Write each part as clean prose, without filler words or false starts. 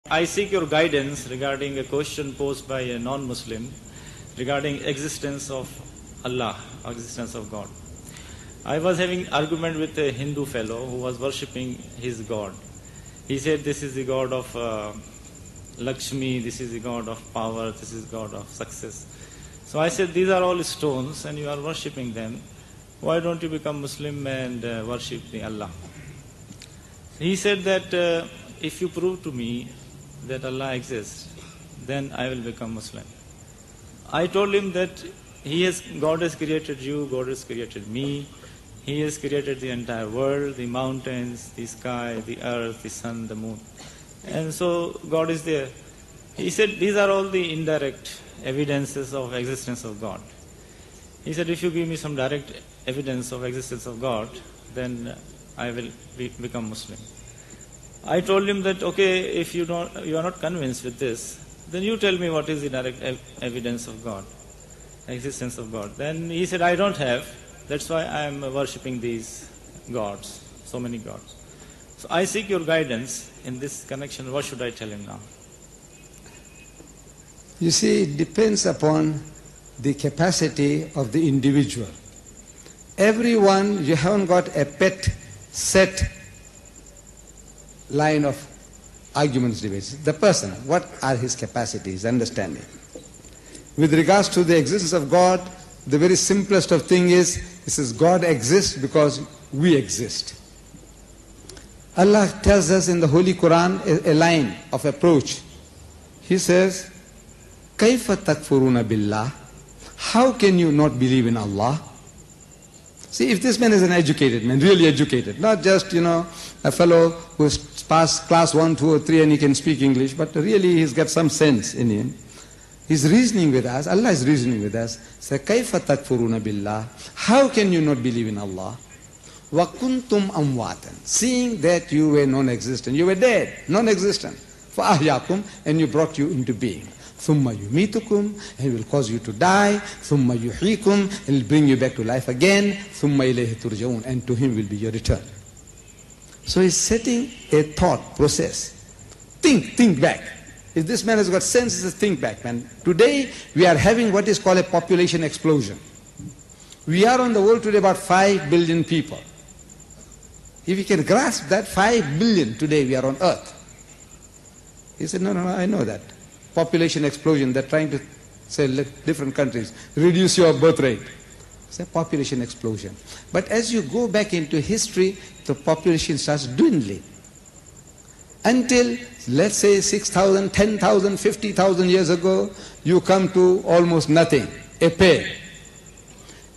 I seek your guidance regarding a question posed by a non-Muslim regarding existence of Allah, existence of God. I was having argument with a Hindu fellow who was worshipping his God. He said this is the God of Lakshmi, this is the God of power, this is God of success. So I said these are all stones and you are worshipping them. Why don't you become Muslim and worship the Allah? He said that if you prove to me that Allah exists, then I will become Muslim. I told him that God has created you, God has created me, He has created the entire world, the mountains, the sky, the earth, the sun, the moon. And so God is there. He said these are all the indirect evidences of existence of God. He said if you give me some direct evidence of existence of God, then I will become Muslim. I told him that okay, if you are not convinced with this, then you tell me what is the direct evidence of God, existence of God. Then he said I don't have, that's why I am worshipping these gods, so many gods. So I seek your guidance in this connection. What should I tell him now? You see, it depends upon the capacity of the individual. Everyone, you haven't got a pet set line of arguments, debates. The person, what are his capacities, understanding? With regards to the existence of God, the very simplest of thing is, it says God exists because we exist. Allah tells us in the Holy Quran a line of approach. He says, كَيْفَ تَكْفُرُونَ بِاللَّهِ? How can you not believe in Allah? See, if this man is an educated man, really educated, not just, a fellow who's passed class 1, 2 or 3 and he can speak English, but really he's got some sense in him. He's reasoning with us, Allah is reasoning with us. Say, كَيْفَ تَكْفُرُونَ بِاللَّهِ? How can you not believe in Allah? وَكُنْتُمْ أَمْوَاتًا. Seeing that you were non-existent, you were dead, non-existent. فَأَحْيَاكُمْ, and you brought you into being. ثُمَّ يُمِيتُكُمْ, and will cause you to die. ثُمَّ يُحْيِيكُمْ, and will bring you back to life again. ثُمَّ إِلَيْهِ تُرْجَعُونَ, and to Him will be your return. So he's setting a thought process. Think back. If this man has got sense, he says think back, man. Today we are having what is called a population explosion. We are on the world today about 5 billion people. If you can grasp that 5 billion today we are on earth. He said, no, I know that. Population explosion, they're trying to say different countries, reduce your birth rate. It's a population explosion. But as you go back into history, the population starts dwindling. Until, let's say, 6,000, 10,000, 50,000 years ago, you come to almost nothing, a pair.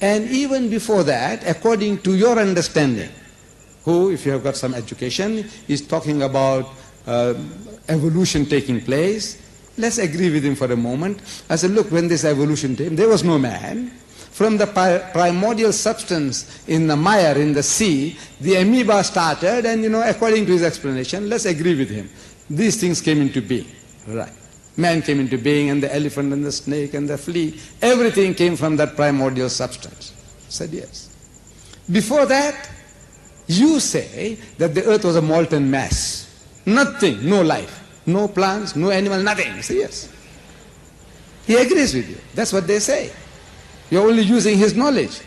And even before that, according to your understanding, who, if you have got some education, is talking about evolution taking place, let's agree with him for a moment. I said, look, when this evolution came, there was no man. From the primordial substance in the mire, in the sea, the amoeba started, and according to his explanation, let's agree with him. These things came into being. Right. Man came into being, and the elephant and the snake and the flea, everything came from that primordial substance. I said yes. Before that, you say that the earth was a molten mass. Nothing, no life, no plants, no animal, nothing. I say yes. He agrees with you. That's what they say. You're only using his knowledge,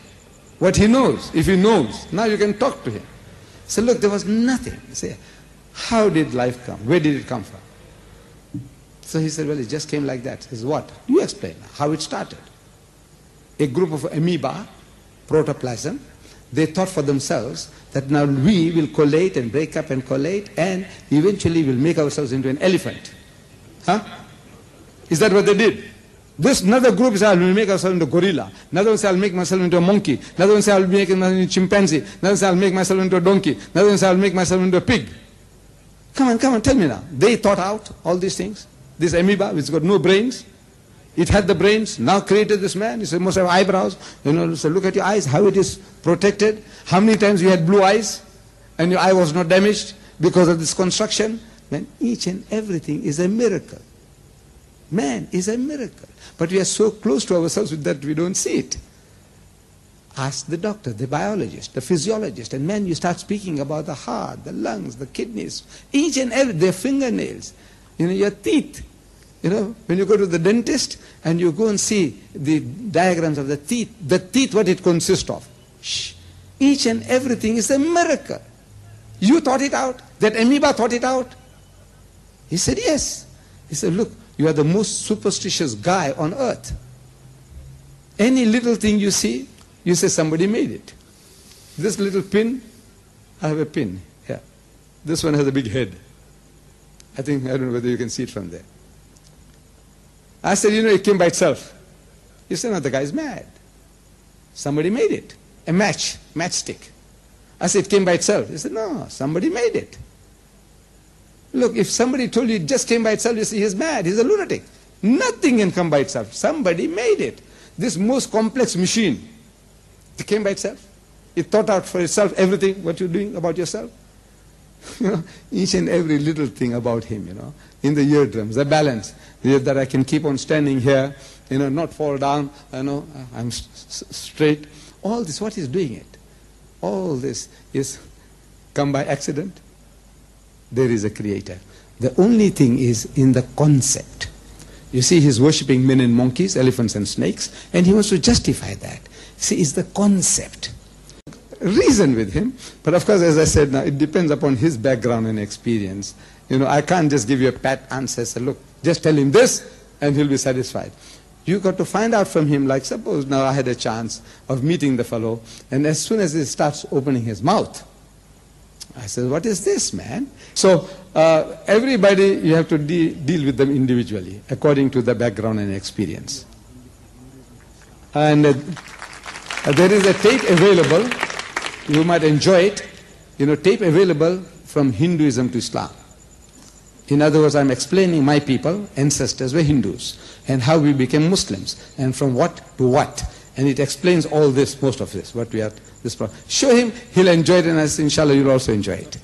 what he knows. If he knows, now you can talk to him. So look, there was nothing. Say, how did life come? Where did it come from? So he said, well, it just came like that. He says, what? You explain how it started. A group of amoeba, protoplasm, they thought for themselves that now we will collate and break up and collate and eventually will make ourselves into an elephant. Huh? Is that what they did? This another group says, I will make myself into a gorilla. Another one says, I'll make myself into a monkey. Another one says, I'll make myself into a chimpanzee. Another one says, I'll make myself into a donkey. Another one says, I'll make myself into a pig. Come on, tell me now. They thought out all these things. This amoeba, which got no brains, it had the brains, now created this man. He said, must have eyebrows. So look at your eyes, how it is protected. How many times you had blue eyes and your eye was not damaged because of this construction. Man, each and everything is a miracle. Man is a miracle. But we are so close to ourselves that we don't see it. Ask the doctor, the biologist, the physiologist, and man, you start speaking about the heart, the lungs, the kidneys, each and every, their fingernails. your teeth. When you go to the dentist and you go and see the diagrams of the teeth, what it consists of. Each and everything is a miracle. You thought it out? That amoeba thought it out? He said, yes. He said, look, you are the most superstitious guy on earth. Any little thing you see, you say somebody made it. This little pin, I have a pin here. This one has a big head. I don't know whether you can see it from there. I said, it came by itself. He said, no, the guy's mad. Somebody made it. A matchstick. I said, it came by itself. He said, no, somebody made it. Look, if somebody told you it just came by itself, you say, he's mad, he's a lunatic. Nothing can come by itself. Somebody made it. This most complex machine, it came by itself. It thought out for itself everything, what you're doing about yourself. Each and every little thing about him, in the eardrums, the balance, that I can keep on standing here, not fall down, I'm straight. All this, what is doing it? All this is come by accident. There is a creator. The only thing is in the concept. You see, he's worshipping men and monkeys, elephants and snakes, and he wants to justify that. See, it's the concept. Reason with him, but of course, as I said, now it depends upon his background and experience. I can't just give you a pat answer. Say, look, just tell him this, and he'll be satisfied. You got to find out from him, like suppose now I had a chance of meeting the fellow, and as soon as he starts opening his mouth, I said, what is this, man? So everybody, you have to deal with them individually, according to the background and experience. And there is a tape available. You might enjoy it. Tape available from Hinduism to Islam. In other words, I'm explaining my people, ancestors were Hindus, and how we became Muslims, and from what to what. And it explains all this, most of this, what we are, this problem. Show him, he'll enjoy it, and inshallah you'll also enjoy it.